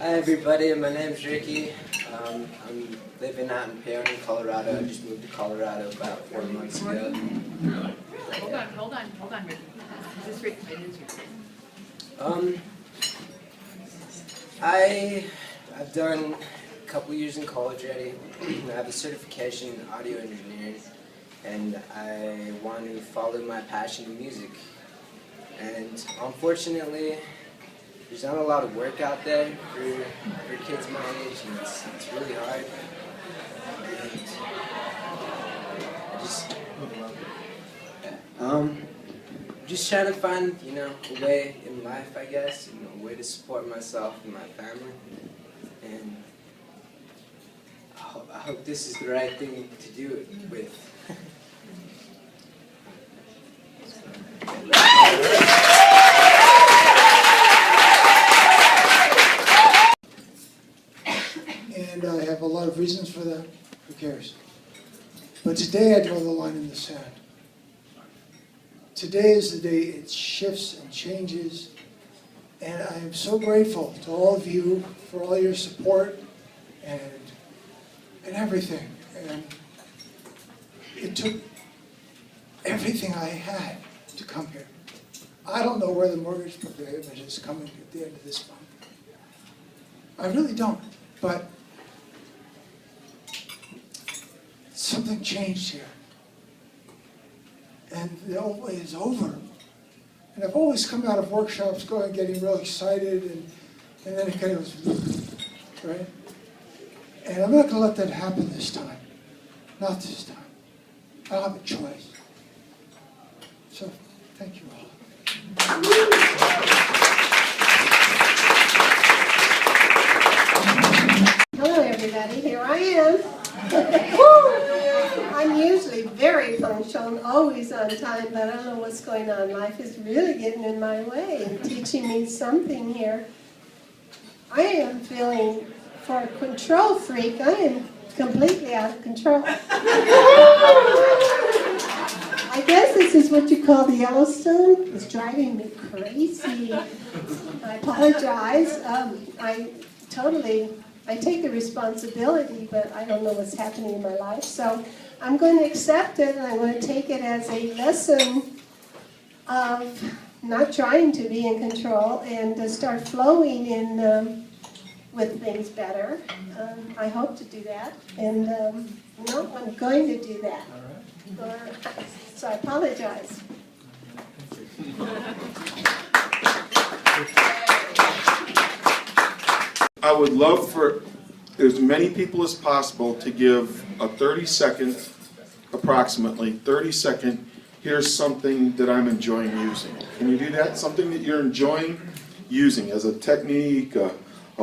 Hi everybody, my name's Ricky. I'm living out in Paradise, Colorado. I just moved to Colorado about 4 months ago. Hold on, Ricky. Is this Ricky? It is Ricky. I've done a couple years in college already. I have a certification in audio engineering, and I want to follow my passion in music. And unfortunately, there's not a lot of work out there for kids my age, and it's really hard. And just trying to find, a way in life, I guess, a way to support myself and my family. And I hope this is the right thing to do it with. And I have a lot of reasons for that. Who cares? But today I draw the line in the sand. Today is the day it shifts and changes. And I am so grateful to all of you for all your support and everything. And it took everything I had to come here. I don't know where the mortgage payment is coming at the end of this month. I really don't. But something changed here. And the old way is over. And I've always come out of workshops getting real excited, and then it kind of goes, right? And I'm not going to let that happen this time. Not this time. I don't have a choice. So, thank you all. Hello everybody, here I am. I'm usually very punctual and always on time, but I don't know what's going on. Life is really getting in my way and teaching me something here. I am feeling, for a control freak, I am completely out of control. I guess this is what you call the Yellowstone. It's driving me crazy. I apologize. I take the responsibility, but I don't know what's happening in my life. So I'm going to accept it, and I'm going to take it as a lesson of not trying to be in control and to start flowing in with things better. I hope to do that, and I'm going to do that. So I apologize. I would love for as many people as possible to give a 30-second, approximately 30-second, here's something that I'm enjoying using. Can you do that? Something that you're enjoying using as a technique, a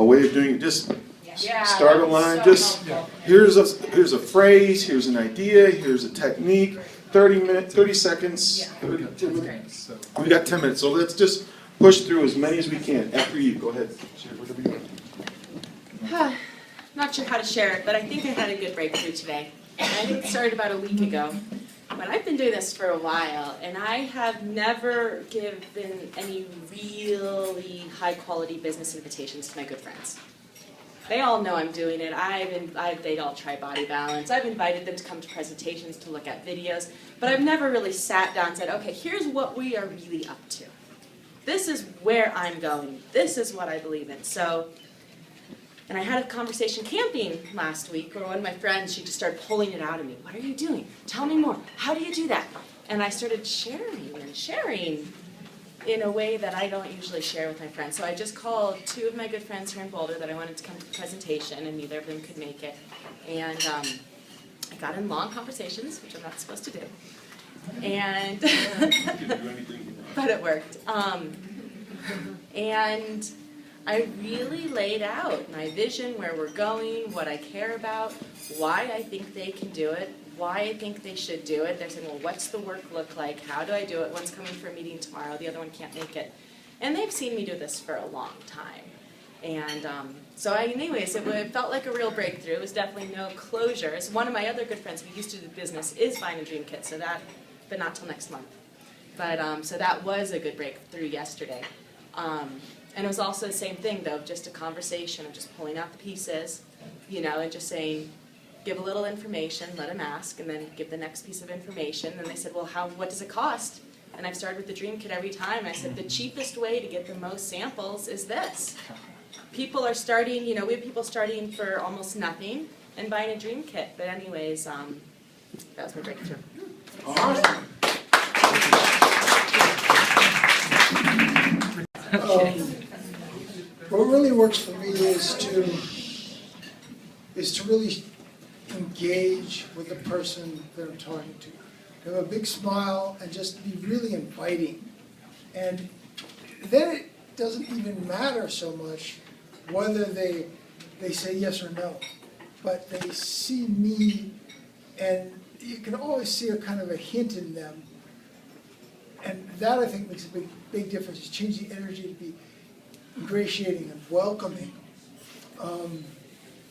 way of doing it. Just start a line. Here's a phrase, here's an idea, here's a technique. 30 seconds. 32 minutes. We got 10 minutes, so let's just push through as many as we can. After you, go ahead. Share whatever you want. Not sure how to share it, but I think I had a good breakthrough today. I think it started about a week ago. But I've been doing this for a while, and I have never given any really high-quality business invitations to my good friends. They all know I'm doing it. They'd all try Body Balance. I've invited them to come to presentations to look at videos, but I've never really sat down and said, okay, here's what we are really up to. This is where I'm going. This is what I believe in. And I had a conversation camping last week where one of my friends, she just started pulling it out of me. What are you doing? Tell me more. How do you do that? And I started sharing in a way that I don't usually share with my friends. So I just called two of my good friends here in Boulder that I wanted to come to the presentation, and neither of them could make it. And I got in long conversations, which I'm not supposed to do. And but it worked. And I really laid out my vision, where we're going, what I care about, why I think they can do it, why I think they should do it. They're saying, well, what's the work look like? How do I do it? One's coming for a meeting tomorrow. The other one can't make it. And they've seen me do this for a long time. And anyways, it felt like a real breakthrough. It was definitely no closure. As one of my other good friends who used to do business is buying a dream kit, but not till next month. But so that was a good breakthrough yesterday. And it was also the same thing though, just a conversation of just pulling out the pieces, you know, and just saying, give a little information, let them ask, and then give the next piece of information. And they said, well, what does it cost? And I've started with the Dream Kit every time. I said, the cheapest way to get the most samples is this. People are starting, you know, we have people starting for almost nothing and buying a Dream Kit. But anyways, that was my breakthrough. Awesome. What really works for me is to really engage with the person that I'm talking to have a big smile and just be really inviting. And then it doesn't even matter so much whether they say yes or no, but they see me, and you can always see a kind of a hint in them. And that, I think, makes a big difference. It's changing the energy to be ingratiating and welcoming.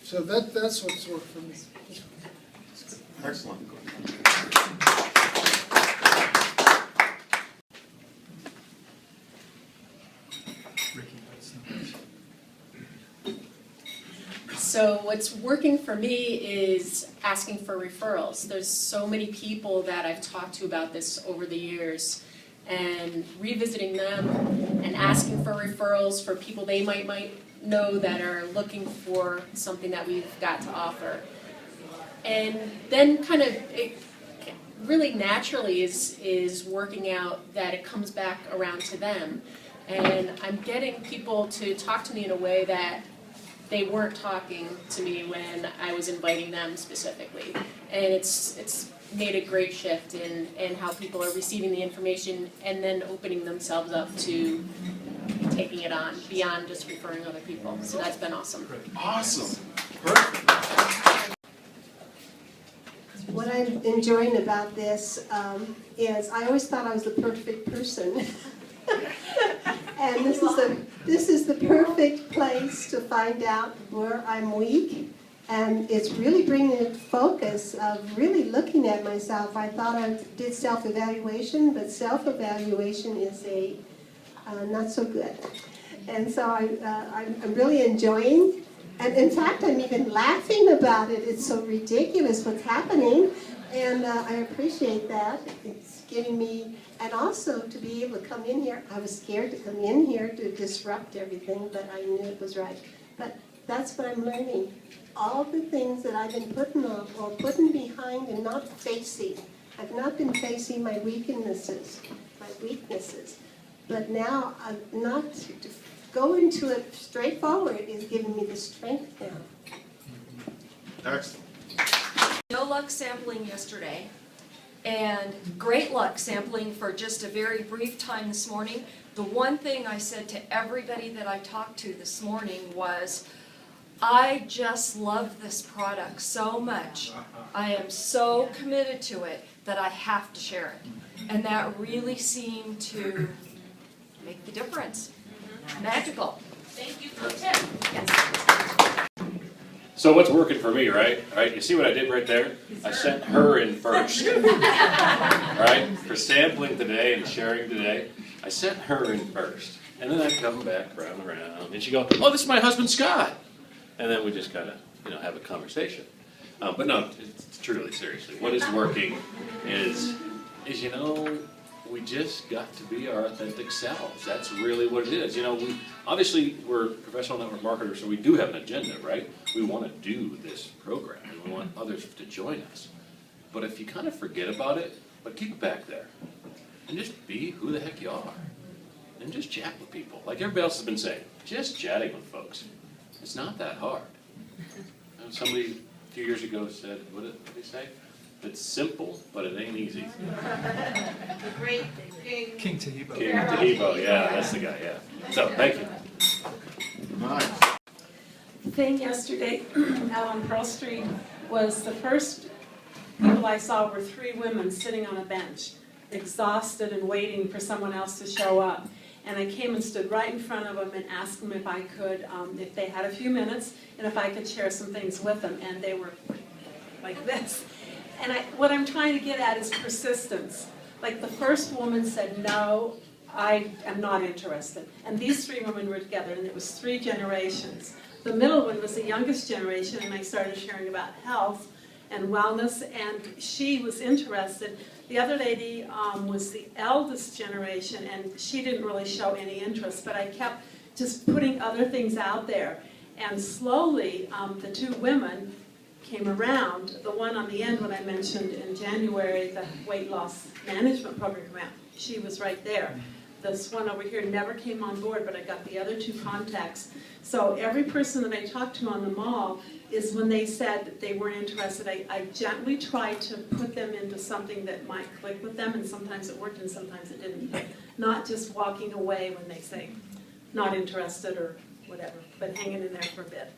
So that's what's worked for me. Excellent. So what's working for me is asking for referrals. There's so many people that I've talked to about this over the years, and revisiting them and asking for referrals for people they might know that are looking for something that we've got to offer. And then kind of it really naturally is working out that it comes back around to them. And I'm getting people to talk to me in a way that they weren't talking to me when I was inviting them specifically. And it's made a great shift in how people are receiving the information and then opening themselves up to taking it on beyond just referring other people. So that's been awesome. Awesome. Perfect. What I'm enjoying about this is I always thought I was the perfect person. And this is the perfect place to find out where I'm weak. And it's really bringing a focus of really looking at myself. I thought I did self-evaluation, but self-evaluation is not so good. And so I'm really enjoying. And in fact, I'm even laughing about it. It's so ridiculous what's happening. And I appreciate that. It's giving me, and also to be able to come in here. I was scared to come in here to disrupt everything, but I knew it was right. But that's what I'm learning. All the things that I've been putting off or putting behind and not facing. I've not been facing my weaknesses. But now I'm not to go into it straightforward is giving me the strength now. Excellent. No luck sampling yesterday, and great luck sampling for just a very brief time this morning. The one thing I said to everybody that I talked to this morning was, I just love this product so much. I am so committed to it that I have to share it. And that really seemed to make the difference. Magical. Thank you for the tip. Yes. So what's working for me, right? You see what I did right there? I sent her in first, right? For sampling today and sharing today, I sent her in first. And then I come back round and round, and she goes, oh, this is my husband, Scott. And then we just kind of, have a conversation. But no, it's truly, seriously, what is working is we just got to be our authentic selves. That's really what it is. We're professional network marketers, so we do have an agenda, right? We want to do this program, and we want others to join us. But if you kind of forget about it, but keep it back there, and just be who the heck you are, and just chat with people. Like everybody else has been saying, just chatting with folks. It's not that hard. Somebody a few years ago said, what did they say? It's simple, but it ain't easy. The great King Tahibo. King Tahibo, yeah, that's the guy, yeah. So, thank you. Nice. The thing yesterday out on Pearl Street was the first people I saw were 3 women sitting on a bench, exhausted and waiting for someone else to show up. And I came and stood right in front of them and asked them if I could, if they had a few minutes, and if I could share some things with them. And they were like this. And what I'm trying to get at is persistence. Like the first woman said, no, I am not interested. And these three women were together, and it was 3 generations. The middle one was the youngest generation, and I started sharing about health and wellness, and she was interested. The other lady was the eldest generation, and she didn't really show any interest, but I kept just putting other things out there. And slowly, the 2 women came around. The one on the end, when I mentioned in January, the weight loss management program came out. She was right there. This one over here never came on board, but I got the other 2 contacts. So every person that I talked to on the mall is when they said they weren't interested, I gently tried to put them into something that might click with them, and sometimes it worked and sometimes it didn't. Not just walking away when they say not interested or whatever, but hanging in there for a bit.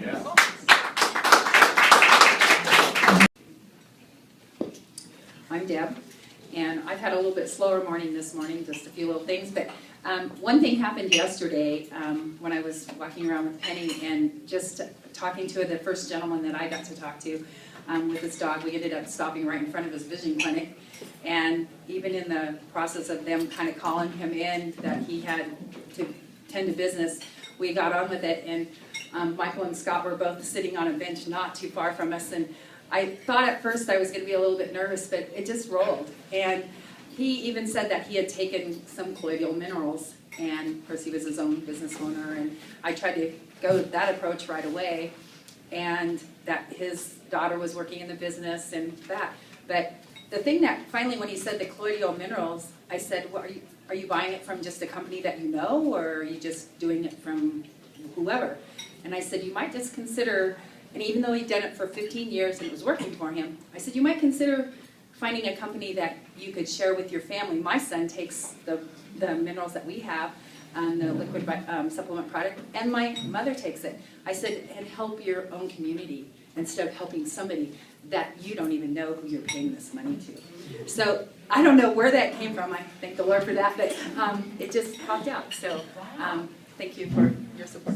Yeah. I'm Deb, and I've had a little bit slower morning this morning, just a few little things, but one thing happened yesterday when I was walking around with Penny and just talking to the first gentleman that I got to talk to with his dog. We ended up stopping right in front of his vision clinic, and even in the process of them kind of calling him in that he had to tend to business, we got on with it, and Michael and Scott were both sitting on a bench not too far from us, and I thought at first I was going to be a little bit nervous, but it just rolled. And he even said that he had taken some colloidal minerals, and of course he was his own business owner, and I tried to go that approach right away, and that his daughter was working in the business and that. But the thing that finally when he said the colloidal minerals, I said, well, are you buying it from just a company that you know, or are you just doing it from whoever? And I said, you might just consider. And even though he'd done it for 15 years and it was working for him, I said, you might consider finding a company that you could share with your family. My son takes the minerals that we have, the liquid supplement product, and my mother takes it. I said, and help your own community instead of helping somebody that you don't even know who you're paying this money to. So I don't know where that came from. I thank the Lord for that, but it just popped out. So thank you for your support.